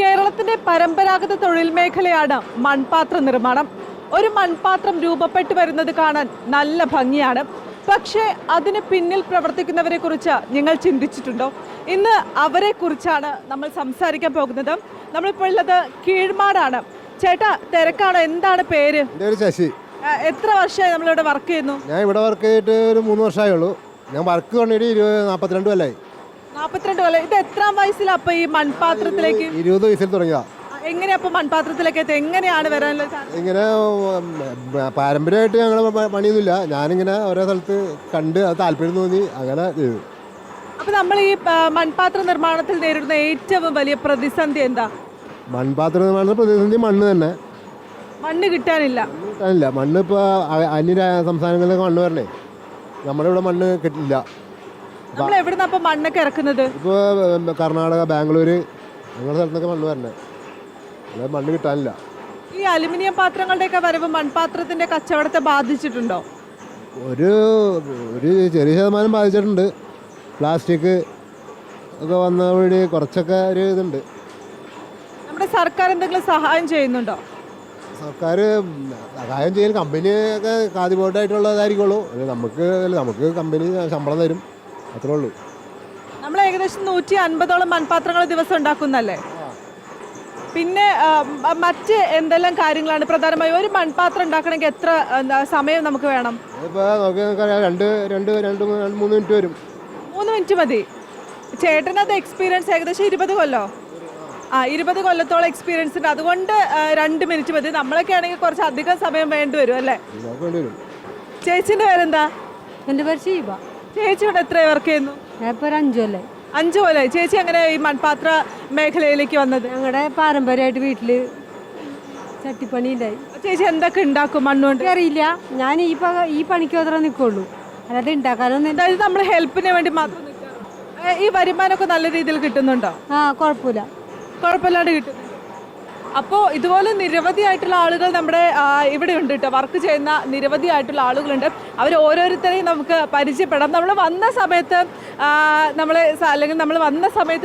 കേരളത്തിന്റെ പരമ്പരാഗത തൊഴിൽ മേഖലയാണ് മൺപാത്ര നിർമ്മാണം. ഒരു മൺപാത്രം രൂപപ്പെട്ടു വരുന്നത് കാണാൻ നല്ല ഭംഗിയാണ്. പക്ഷേ അതിന് പിന്നിൽ പ്രവർത്തിക്കുന്നവരെ കുറിച്ച് നിങ്ങൾ ചിന്തിച്ചിട്ടുണ്ടോ? ഇന്ന് അവരെ കുറിച്ചാണ് നമ്മൾ സംസാരിക്കാൻ പോകുന്നത്. നമ്മളിപ്പോൾ ഉള്ളത് കീഴ്മാടാണ്. ചേട്ടാ, തിരക്കാണോ? എന്താണ് പേര്? ശശി. എത്ര വർഷമായി നമ്മളിവിടെ വർക്ക് ചെയ്യുന്നു? ഞാൻ ഇവിടെ വർക്ക് ചെയ്തിട്ട് ഒരു 3 വർഷമായുള്ളൂ. ഞാൻ വർക്ക് തുടങ്ങിയിട്ട് 42 കൊല്ലമായി. 42 കൊല്ലം. ഇത് എത്രാം വയസ്സിലാണ് അപ്പൊ ഈ മൺപാത്രത്തിലേക്ക്? 20 വയസ്സിൽ തുടങ്ങിയതാ. എങ്ങനെയാ അപ്പൊ മൺപാത്രത്തിലേക്ക് എങ്ങനെയാണ് വരാനുള്ളത്? ഇങ്ങനെ പാരമ്പര്യമായിട്ട് ഞങ്ങൾ പണിയൊന്നുമില്ല. ഞാനിങ്ങനെ ഓരോ സ്ഥലത്ത് കണ്ട് അത് താല്പര്യം തോന്നി അങ്ങനെ ചെയ്തു. അപ്പൊ നമ്മൾ ഈ മൺപാത്ര നിർമ്മാണത്തിൽ നേരിടുന്ന ഏറ്റവും വലിയ പ്രതിസന്ധി എന്താ? മൺപാത്ര നിർമ്മാണ പ്രതിസന്ധി മണ്ണ് തന്നെ. മണ്ണ് കിട്ടാനില്ല. മണ്ണ് ഇപ്പോൾ അന്യ സംസ്ഥാനങ്ങളിലൊക്കെ മണ്ണ് വരണേ. നമ്മുടെ ഇവിടെ മണ്ണ് കിട്ടില്ല. നമ്മൾ എവിടുന്ന അപ്പൊ മണ്ണൊക്കെ ഇറക്കുന്നത്? ഇപ്പോൾ കർണാടക, ബാംഗ്ലൂര് അങ്ങനെ സ്ഥലത്തൊക്കെ മണ്ണ് വരണേ. അല്ലാതെ മണ്ണ് കിട്ടാനില്ല. ഈ അലുമിനിയം പാത്രങ്ങളുടെയൊക്കെ വരവ് മൺപാത്രത്തിന്റെ കച്ചവടത്തെ ബാധിച്ചിട്ടുണ്ടോ? ഒരു ചെറിയ ശതമാനം ബാധിച്ചിട്ടുണ്ട്. പ്ലാസ്റ്റിക് ഒക്കെ വന്ന വഴി കുറച്ചൊക്കെ ഒരു ഇതുണ്ട്. നമ്മുടെ സർക്കാർ എന്തെങ്കിലും സഹായം ചെയ്യുന്നുണ്ടോ? സർക്കാർ സഹായം ചെയ്യാൻ കമ്പനിയൊക്കെ കാതിപോട്ടായിട്ടുള്ളതായിരിക്കുള്ളൂ. നമുക്ക് കമ്പനി ശമ്പളം തരും, അത്രേ ഉള്ളൂ. നമ്മൾ ഏകദേശം 150ഓളം മൺപാത്രങ്ങൾ ദിവസം ഉണ്ടാക്കുന്നല്ലേ? പിന്നെ മറ്റ് എന്തെല്ലാം കാര്യങ്ങളാണ് പ്രധാനമായും ഒരു മൺപാത്രം ഉണ്ടാക്കണമെങ്കിൽ എത്ര സമയം നമുക്ക് വേണം? ഇപ്പോൾ നോക്കിയാൽ 2-3 മിനിറ്റ് വരും. 3 മിനിറ്റ് മതി. ചേട്ടനത് എക്സ്പീരിയൻസ് ഏകദേശം 20 കൊല്ലോ? 20 കൊല്ലത്തോളം എക്സ്പീരിയൻസ് ഉണ്ട്. അതുകൊണ്ട് 2 മിനിറ്റ് മതി. നമ്മളൊക്കെ ആണെങ്കിൽ കുറച്ച് അധികം സമയം വേണ്ടി വരും അല്ലേ? ചേച്ചിന്റെ പേരെന്താ? എൻ്റെ പേര് ഷീബ. ചേച്ചി ഇവിടെ എത്ര വർക്ക് ചെയ്യുന്നു? ഇപ്പോൾ ഒരു 5 കൊല്ലം. 5 കൊല്ലം. ചേച്ചി എങ്ങനെ ഈ മൺപാത്ര മേഖലയിലേക്ക് വന്നത്? ഞങ്ങളുടെ പാരമ്പര്യമായിട്ട് വീട്ടിൽ ചട്ടിപ്പണി ഉണ്ടായി. ചേച്ചി എന്തൊക്കെ ഉണ്ടാക്കും മണ്ണുകൊണ്ട്? അറിയില്ല, ഞാൻ ഈ പണിക്ക് മാത്രമേ നിൽക്കുള്ളൂ, അല്ലാതെ ഉണ്ടാക്കാനൊന്നും. അതായത് നമ്മൾ ഹെൽപ്പിന് വേണ്ടി മാത്രം ഈ വരുമാനമൊക്കെ നല്ല രീതിയിൽ കിട്ടുന്നുണ്ടോ? കുഴപ്പമില്ല. കുഴപ്പമില്ലാണ്ട് കിട്ടുന്നു. അപ്പോൾ ഇതുപോലെ നിരവധിയായിട്ടുള്ള ആളുകൾ നമ്മുടെ ഇവിടെ ഉണ്ട് കേട്ടോ. വർക്ക് ചെയ്യുന്ന നിരവധിയായിട്ടുള്ള ആളുകളുണ്ട്. അവർ ഓരോരുത്തരെയും നമുക്ക് പരിചയപ്പെടാം. നമ്മൾ വന്ന സമയത്ത്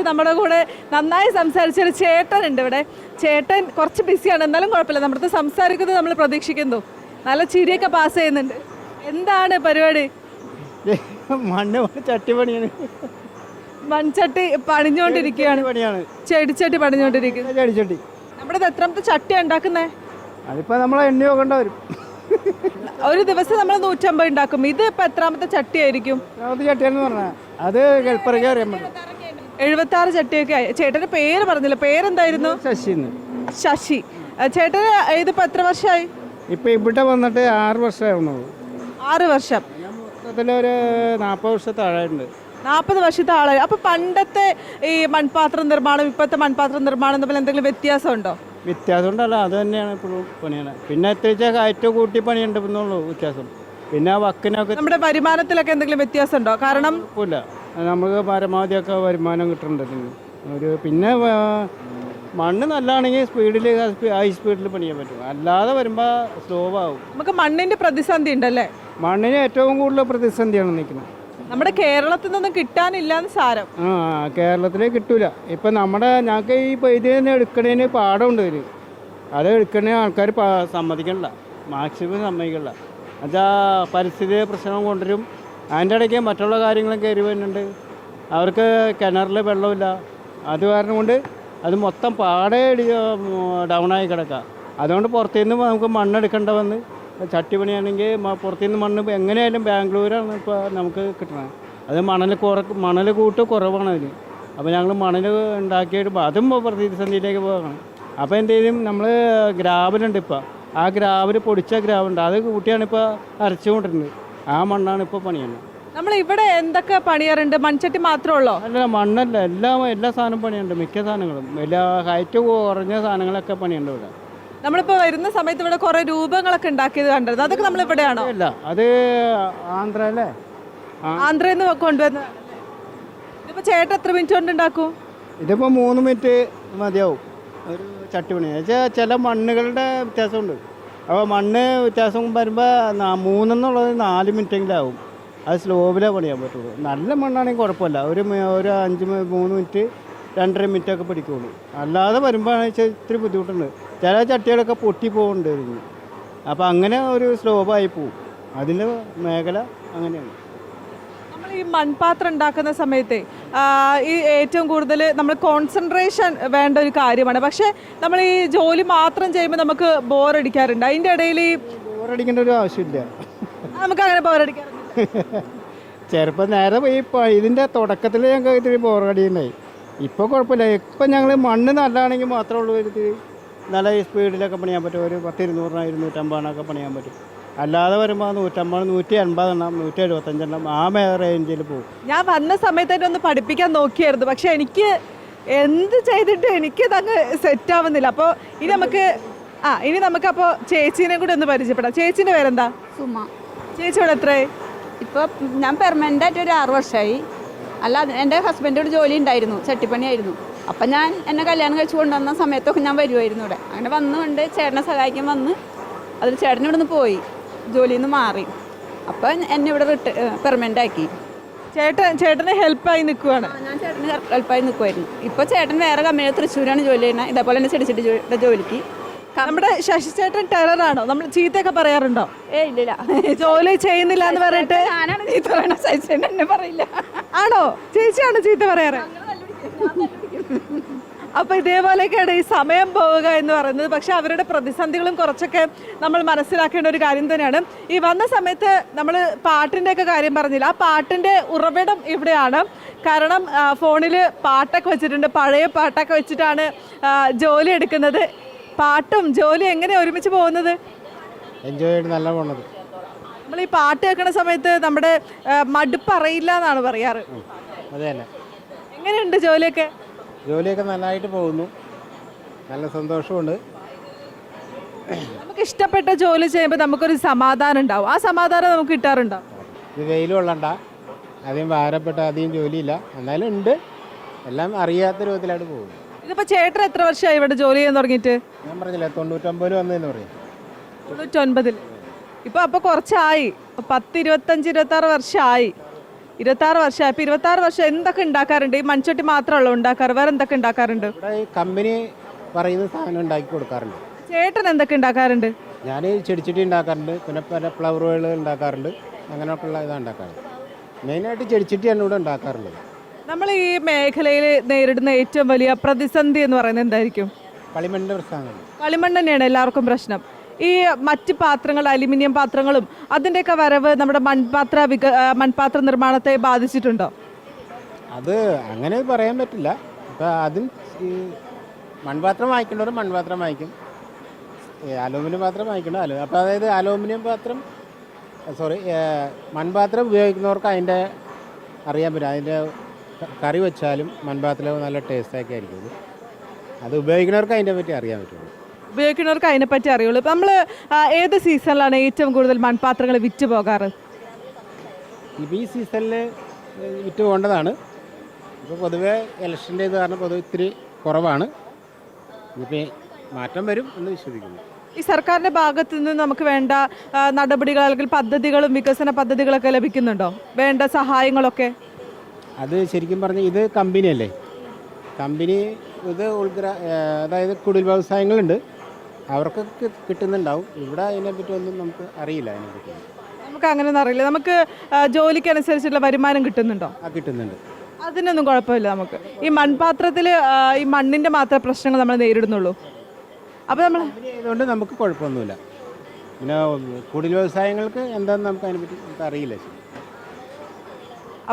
നമ്മുടെ കൂടെ നന്നായി സംസാരിച്ചൊരു ചേട്ടനുണ്ട് ഇവിടെ. ചേട്ടൻ കുറച്ച് ബിസിയാണ്, എന്നാലും കുഴപ്പമില്ല. നമ്മുടെ സംസാരിക്കുന്നത് നമ്മൾ പ്രതീക്ഷിക്കുന്നു. നല്ല ചിരിയൊക്കെ പാസ് ചെയ്യുന്നുണ്ട്. എന്താണ് പരിപാടി? ചട്ടിപ്പണിയാണ്. മൺചട്ടി പണിഞ്ഞോണ്ടിരിക്കുകയാണ്. ചെടിച്ചട്ടി പണിഞ്ഞോണ്ടിരിക്കുന്നത്. നമ്മുടെ എത്രാമത്തെ ചട്ടിയാണ് ഉണ്ടാക്കുന്നേ? അതിപ്പോ നമ്മളെ എണ്ണ നോക്കണ്ട വരും. ഒരു ദിവസം നമ്മൾ 150 ഉണ്ടാക്കും. ഇത് ഇപ്പൊ എത്രാമത്തെ ചട്ടി ആയിരിക്കും? ചട്ടിയാന്ന് പറഞ്ഞാൽ അത് 76 ചട്ടിയൊക്കെ ആയി. ചേട്ടന്റെ പേര് പറഞ്ഞില്ല, പേരെന്തായിരുന്നു? ശശി. ചേട്ടന് ഇതിപ്പോ എത്ര വർഷമായി? ഇപ്പൊ ഇവിടെ വന്നിട്ട് 6 വർഷമായിരുന്നു. 6 വർഷം. മൊത്തത്തിലൊരു 40 വർഷത്തെ ആഴായിട്ടുണ്ട്. 40 വർഷത്തെ ആളായി. അപ്പൊ പണ്ടത്തെ ഈ മൺപാത്ര നിർമ്മാണം ഇപ്പോഴത്തെ മൺപാത്ര നിർമ്മാണം തമ്മിൽ എന്തെങ്കിലും വ്യത്യാസം ഉണ്ടോ? വ്യത്യാസം ഉണ്ടല്ല, അത് തന്നെയാണ് ഇപ്പോഴും പണിയാണ്. പിന്നെ എത്തിച്ചാൽ കയറ്റം കൂട്ടി പണിയുണ്ട് എന്നുള്ളൂ വ്യത്യാസം. പിന്നെ വക്കിനൊക്കെ നമ്മുടെ വരുമാനത്തിലൊക്കെ എന്തെങ്കിലും വ്യത്യാസം ഉണ്ടോ? കാരണം ഇല്ല, നമുക്ക് പരമാവധിയൊക്കെ വരുമാനം കിട്ടുന്നുണ്ട്. പിന്നെ മണ്ണ് നല്ലതാണെങ്കിൽ ഹൈ സ്പീഡിൽ പണിയാൻ പറ്റും. അല്ലാതെ വരുമ്പോൾ സ്ലോ ആവും. നമുക്ക് മണ്ണിന്റെ പ്രതിസന്ധി ഉണ്ടല്ലേ? മണ്ണിന് ഏറ്റവും കൂടുതൽ പ്രതിസന്ധിയാണ് നിൽക്കുന്നത്. നമ്മുടെ കേരളത്തിൽ നിന്നും കിട്ടാനില്ലാന്ന് സാരം. കേരളത്തിൽ കിട്ടൂല. ഇപ്പം ഞങ്ങൾക്ക് ഈ ഇത് തന്നെ എടുക്കണേന് പാടമുണ്ട് വരും. അത് എടുക്കണേ ആൾക്കാർ സമ്മതിക്കണില്ല, മാക്സിമം സമ്മതിക്കണില്ല. എന്നുവെച്ചാൽ പരിസ്ഥിതി പ്രശ്നം കൊണ്ടുവരും. അതിൻ്റെ ഇടയ്ക്ക് മറ്റുള്ള കാര്യങ്ങളും കയറി വരുന്നുണ്ട്. അവർക്ക് കിണറിൽ വെള്ളമില്ല. അത് കാരണം കൊണ്ട് അത് മൊത്തം പാടെ ഡൗണായി കിടക്കുക. അതുകൊണ്ട് പുറത്തുനിന്ന് നമുക്ക് മണ്ണെടുക്കേണ്ട വന്ന് ചട്ടിപ്പണിയാണെങ്കിൽ പുറത്തുനിന്ന് മണ്ണ് എങ്ങനെയായാലും ബാംഗ്ലൂരാണ് ഇപ്പോൾ നമുക്ക് കിട്ടണത്. അത് മണൽ കൂട്ട് കുറവാണ് അതിന്. അപ്പോൾ ഞങ്ങൾ മണൽ ഉണ്ടാക്കിയിട്ട് അതും പ്രതിസന്ധിയിലേക്ക് പോകണം. അപ്പോൾ എന്ത് ചെയ്യും, നമ്മൾ ഗ്രാവലുണ്ട്. ഇപ്പോൾ ആ ഗ്രാവൽ പൊടിച്ച ഗ്രാവുണ്ട്, അത് കൂട്ടിയാണ് ഇപ്പോൾ അരച്ചുകൊണ്ടിരുന്നത്. ആ മണ്ണാണ് ഇപ്പോൾ പണിയുന്നത്. നമ്മൾ ഇവിടെ എന്തൊക്കെ പണിയാറുണ്ട്? മൺചട്ടി മാത്രമേ ഉള്ളോ? അല്ല, മണ്ണല്ല, എല്ലാ സാധനവും പണിയുണ്ട്. മിക്ക സാധനങ്ങളും എല്ലാ ഹൈറ്റ് കുറഞ്ഞ സാധനങ്ങളൊക്കെ പണിയുണ്ട് ഇവിടെ. നമ്മളിപ്പോ വരുന്ന സമയത്ത് ഇവിടെ കുറെ രൂപങ്ങളൊക്കെ ഉണ്ടാക്കിയത് കണ്ടത്, അതൊക്കെ നമ്മൾ ഇവിടെയാണോ? അല്ല, അത് ആന്ധ്രയിലെ ആന്ധ്രയിൽ നിന്ന് കൊണ്ടുവന്ന. ഇതിപ്പോ ചേട്ടൻ എത്ര മിനിറ്റ് കൊണ്ട് ഉണ്ടാക്കും? ഇതിപ്പോൾ 3 മിനിറ്റ് മതിയാവും ഒരു ചട്ടിപ്പണി. ചില മണ്ണുകളുടെ വ്യത്യാസമുണ്ട്. അപ്പോൾ മണ്ണ് വ്യത്യാസം വരുമ്പോൾ 3 എന്നുള്ളത് 4 മിനിറ്റെങ്കിലും ആവും. അത് സ്ലോവിലേ പണിയാൻ പറ്റുള്ളൂ. നല്ല മണ്ണാണെങ്കിൽ കുഴപ്പമില്ല. ഒരു 3 മിനിറ്റ് 2.5 മിനിറ്റൊക്കെ പിടിക്കുള്ളൂ. അല്ലാതെ വരുമ്പോൾ ഇത്തിരി ബുദ്ധിമുട്ടുണ്ട്. ചില ചട്ടികളൊക്കെ പൊട്ടി പോകുന്നുണ്ട്. അപ്പോൾ അങ്ങനെ ഒരു സ്ലോപായി പോവും. അതിൻ്റെ മേഖല അങ്ങനെയാണ്. നമ്മൾ ഈ മൺപാത്രം ഉണ്ടാക്കുന്ന സമയത്തെ ഈ ഏറ്റവും കൂടുതൽ നമ്മൾ കോൺസെൻട്രേഷൻ വേണ്ട ഒരു കാര്യമാണ്. പക്ഷേ നമ്മൾ ഈ ജോലി മാത്രം ചെയ്യുമ്പോൾ നമുക്ക് ബോറടിക്കാറുണ്ട്. അതിൻ്റെ ഇടയിൽ ഈ ബോറടിക്കേണ്ട ഒരു ആവശ്യമില്ല. നമുക്ക് അങ്ങനെ ബോറടിക്കാറുണ്ട്. ചെറുപ്പം നേരെ ഇതിൻ്റെ തുടക്കത്തിൽ ഞങ്ങൾക്ക് ഇത്തിരി ബോറടിയുണ്ടായി. ഇപ്പോൾ കുഴപ്പമില്ല. ഇപ്പം ഞങ്ങൾ മണ്ണ് നല്ലതാണെങ്കിൽ മാത്രമേ ഉള്ളൂ ഇത്തിരി നല്ല സ്പീഡിലൊക്കെ പണിയാൻ പറ്റും. ഒരു 10, 200, 250 പണിയാൻ പറ്റും. അല്ലാതെ വരുമ്പോൾ 150, 180 എണ്ണം, 175 എണ്ണം ആ റേഞ്ചിൽ പോകും. ഞാൻ വന്ന സമയത്ത് തന്നെ ഒന്ന് പഠിപ്പിക്കാൻ നോക്കിയായിരുന്നു. പക്ഷെ എനിക്ക് എന്ത് ചെയ്തിട്ട് എനിക്കിതങ്ങ് സെറ്റ് ആവുന്നില്ല. അപ്പോൾ ഇനി നമുക്ക് അപ്പോൾ ചേച്ചീനെ കൂടി ഒന്ന് പരിചയപ്പെടാം. ചേച്ചീൻ്റെ പേരെന്താ? സുമ. ചേച്ചി ഇവിടെ എത്രയായി? ഇപ്പോൾ ഞാൻ പെർമനൻ്റ് ആയിട്ട് ഒരു 6 വർഷമായി. അല്ല, എൻ്റെ ഹസ്ബൻഡോട് ജോലി ഉണ്ടായിരുന്നു, ചട്ടിപ്പണിയായിരുന്നു. അപ്പം ഞാൻ എന്നെ കല്യാണം കഴിച്ച് കൊണ്ടുവന്ന സമയത്തൊക്കെ ഞാൻ വരുമായിരുന്നു ഇവിടെ. അങ്ങനെ വന്നുകൊണ്ട് ചേട്ടനെ സഹായിക്കാൻ വന്ന് അതിൽ ചേട്ടൻ ഇവിടെ നിന്ന് പോയി, ജോലിയിൽ നിന്ന് മാറി. അപ്പം എന്നെ ഇവിടെ പെർമനൻ്റ് ആക്കി. ചേട്ടന് ഹെൽപ്പായി നിൽക്കുവാണ്. ഞാൻ ചേട്ടന് ഹെൽപ്പായി നിൽക്കുമായിരുന്നു. ഇപ്പോൾ ചേട്ടൻ വേറെ കമ്പനിയിൽ തൃശ്ശൂരാണ് ജോലി ചെയ്യുന്നത്. ഇതേപോലെ തന്നെ ചെടിച്ചട്ടിയുടെ ജോലിക്ക്. നമ്മുടെ ശശി ചേട്ടൻ ടെററാണോ? നമ്മൾ ചീത്തയൊക്കെ പറയാറുണ്ടോ? ഇല്ലില്ല, ജോലി ചെയ്യുന്നില്ല എന്ന് പറഞ്ഞിട്ട് ഞാനാണ് ചീത്ത പറയണത്, ശശി ചേട്ടൻ എന്നെ പറയില്ല. ആണോ? ചേച്ചിയാണോ ചീത്ത പറയാറ്? അപ്പൊ ഇതേപോലെയൊക്കെയാണ് ഈ സമയം പോവുക എന്ന് പറയുന്നത്. പക്ഷെ അവരുടെ പ്രതിസന്ധികളും കുറച്ചൊക്കെ നമ്മൾ മനസ്സിലാക്കേണ്ട ഒരു കാര്യം തന്നെയാണ്. ഈ വന്ന സമയത്ത് നമ്മൾ പാട്ടിൻ്റെ ഒക്കെ കാര്യം പറഞ്ഞില്ല. ആ പാട്ടിൻ്റെ ഉറവിടം ഇവിടെയാണ്. കാരണം ഫോണിൽ പാട്ടൊക്കെ വെച്ചിട്ടുണ്ട്, പഴയ പാട്ടൊക്കെ വെച്ചിട്ടാണ് ജോലി എടുക്കുന്നത്. പാട്ടും ജോലിയും എങ്ങനെയാണ് ഒരുമിച്ച് പോകുന്നത്? എൻജോയ് ചെയ്ത് നല്ല പോണത്. നമ്മൾ ഈ പാട്ട് കേൾക്കുന്ന സമയത്ത് നമ്മുടെ മടുപ്പ് അറിയില്ല എന്നാണ് പറയാറ്. അതെ തന്നെ. എങ്ങനെയുണ്ട് ജോലിയൊക്കെ? ജോലിയൊക്കെ നല്ലതായിട്ട് പോകുന്നു, നല്ല സന്തോഷമുണ്ട്. നമുക്ക് ഇഷ്ടപ്പെട്ട ജോലി ചെയ്യുമ്പോൾ നമുക്കൊരു സമാധാനം ഉണ്ടാവും. ആ സമാധാനം നമുക്ക് കിട്ടാറുണ്ടോ? ഇത് വെയിൽ കൊള്ളണ്ട, അധികം ഭാരപ്പെട്ട അധികം ജോലിയില്ല, എന്നാലും ഉണ്ട്. എല്ലാം അറിയാത്ത രൂപത്തിലായിട്ട് പോകുന്നു. ഇതിപ്പോൾ ചേട്ടൻ എത്ര വർഷമായി ഇവിടെ ജോലി ചെയ്യാൻ തുടങ്ങിയിട്ട്? ഞാൻ പറഞ്ഞില്ല 99 വന്നതെന്ന് പറയും. 99 അപ്പോൾ കുറച്ചായി. 10, 25, 26 വർഷമായി. 26 വർഷമായി. ഇപ്പോൾ 26 വർഷം എന്തൊക്കെ ഉണ്ടാക്കാറുണ്ട്? ഈ മൺചട്ടി മാത്രമല്ലോ ഉണ്ടാക്കാറ്, വേറെ എന്തൊക്കെ ഉണ്ടാക്കാറുണ്ട്? ഇവിടെ ഈ കമ്പനി പറയുന്ന സാധനം ഉണ്ടാക്കി കൊടുക്കാറുണ്ട്. ചേട്ടൻ എന്തൊക്കെ ഉണ്ടാക്കാറുണ്ട്? ഞാൻ ചെടിച്ചട്ടി ഉണ്ടാക്കാറുണ്ട്, പിന്നെ പല ഫ്ലവറുകൾ ഉണ്ടാക്കാറുണ്ട്, അങ്ങനെയൊക്കെയുള്ള ഇതാണ് ഉണ്ടാക്കാറുണ്ട്. മെയിനായിട്ട് ചെടിച്ചട്ടിയാണ് ഇവിടെ ഉണ്ടാക്കാറുള്ളത്. നമ്മൾ ഈ മേഖലയിൽ നേരിടുന്ന ഏറ്റവും വലിയ പ്രതിസന്ധി എന്ന് പറയുന്നത് എന്തായിരിക്കും? കളിമണ്ണിൻ്റെ പ്രശ്നമാണ്. കളിമണ്ണ് തന്നെയാണ് എല്ലാവർക്കും പ്രശ്നം. ഈ മറ്റ് പാത്രങ്ങൾ, അലുമിനിയം പാത്രങ്ങളും അതിൻ്റെയൊക്കെ വരവ് നമ്മുടെ മൺപാത്ര നിർമ്മാണത്തെ ബാധിച്ചിട്ടുണ്ടോ? അത് അങ്ങനെ പറയാൻ പറ്റില്ല. അപ്പോൾ അതും ഈ മൺപാത്രം വാങ്ങിക്കേണ്ടവർ മൺപാത്രം വാങ്ങിക്കും, അലൂമിനിയം പാത്രം വാങ്ങിക്കണം. അപ്പോൾ അതായത് അലൂമിനിയം പാത്രം മൺപാത്രം ഉപയോഗിക്കുന്നവർക്ക് അതിൻ്റെ അറിയാൻ പറ്റും. അതിൻ്റെ കറി വെച്ചാലും മൺപാത്രം നല്ല ടേസ്റ്റൊക്കെ ആയിരിക്കും. അത് ഉപയോഗിക്കുന്നവർക്ക് അതിനെ പറ്റി അറിയാൻ പറ്റുള്ളൂ. ഉപയോഗിക്കുന്നവർക്ക് അതിനെപ്പറ്റി അറിയുള്ളൂ. ഇപ്പം നമ്മൾ ഏത് സീസണിലാണ് ഏറ്റവും കൂടുതൽ മൺപാത്രങ്ങൾ വിറ്റ് പോകാറ്? ഇപ്പോൾ ഈ സീസണിൽ വിറ്റ് പോകേണ്ടതാണ്. ഇപ്പോൾ പൊതുവേ ഇലക്ഷൻ്റെ ഇത് കാരണം പൊതുവെ ഇത്തിരി കുറവാണ്. ഇനിയിപ്പോൾ മാറ്റം വരും എന്ന് വിശ്വസിക്കുന്നു. ഈ സർക്കാരിൻ്റെ ഭാഗത്തു നിന്ന് നമുക്ക് വേണ്ട നടപടികൾ അല്ലെങ്കിൽ പദ്ധതികളും വികസന പദ്ധതികളൊക്കെ ലഭിക്കുന്നുണ്ടോ? വേണ്ട സഹായങ്ങളൊക്കെ? അത് ശരിക്കും പറഞ്ഞാൽ ഇത് കമ്പനിയല്ലേ, കമ്പനി ഇത് അതായത് കുടിൽ വ്യവസായങ്ങളുണ്ട്, അവർക്കൊക്കെ കിട്ടുന്നുണ്ടാവും. ഇവിടെ അതിനെപ്പറ്റി ഒന്നും നമുക്ക് അറിയില്ല. അതിനെപ്പറ്റി നമുക്ക് അങ്ങനെയൊന്നും അറിയില്ല. നമുക്ക് ജോലിക്കനുസരിച്ചുള്ള വരുമാനം കിട്ടുന്നുണ്ടോ? കിട്ടുന്നുണ്ട്, അതിനൊന്നും കുഴപ്പമില്ല. നമുക്ക് ഈ മൺപാത്രത്തിൽ ഈ മണ്ണിൻ്റെ മാത്രമേ പ്രശ്നങ്ങൾ നമ്മൾ നേരിടുന്നുള്ളൂ. അപ്പോൾ നമ്മൾ അതുകൊണ്ട് നമുക്ക് കുഴപ്പമൊന്നുമില്ല. പിന്നെ കുടിൽ വ്യവസായങ്ങൾക്ക് എന്താണെന്ന് നമുക്ക് അതിനെപ്പറ്റി നമുക്ക് അറിയില്ല.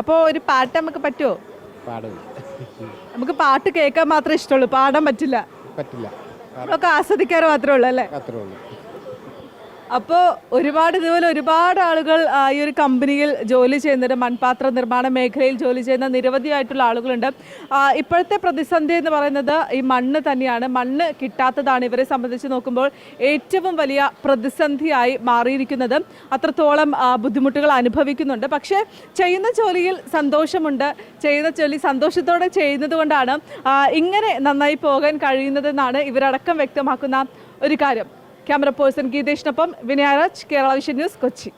അപ്പോൾ ഒരു പാട്ട് നമുക്ക് പറ്റുമോ? പാടില്ല. നമുക്ക് പാട്ട് കേൾക്കാൻ മാത്രമേ ഇഷ്ടമുള്ളൂ, പാടാൻ പറ്റില്ല. നമ്മളൊക്കെ ആസ്വദിക്കാറ് മാത്രമേ ഉള്ളൂ അല്ലേ? അത്രേ ഉള്ളൂ. അപ്പോൾ ഇതുപോലെ ഒരുപാട് ആളുകൾ ഈ ഒരു കമ്പനിയിൽ ജോലി ചെയ്യുന്നുണ്ട്. മൺപാത്ര നിർമ്മാണ മേഖലയിൽ ജോലി ചെയ്യുന്ന നിരവധിയായിട്ടുള്ള ആളുകളുണ്ട്. ഇപ്പോഴത്തെ പ്രതിസന്ധി എന്ന് പറയുന്നത് ഈ മണ്ണ് തന്നെയാണ്. മണ്ണ് കിട്ടാത്തതാണ് ഇവരെ സംബന്ധിച്ച് നോക്കുമ്പോൾ ഏറ്റവും വലിയ പ്രതിസന്ധിയായി മാറിയിരിക്കുന്നത്. അത്രത്തോളം ബുദ്ധിമുട്ടുകൾ അനുഭവിക്കുന്നുണ്ട്. പക്ഷേ ചെയ്യുന്ന ജോലിയിൽ സന്തോഷമുണ്ട്. ചെയ്യുന്ന ജോലി സന്തോഷത്തോടെ ചെയ്യുന്നത് കൊണ്ടാണ് ഇങ്ങനെ നന്നായി പോകാൻ കഴിയുന്നതെന്നാണ് ഇവരടക്കം വ്യക്തമാക്കുന്ന ഒരു കാര്യം. ക്യാമറ പേഴ്സൺ ഗീതേഷിനൊപ്പം വിനയരാജ്, കേരള വിഷൻ ന്യൂസ്, കൊച്ചി.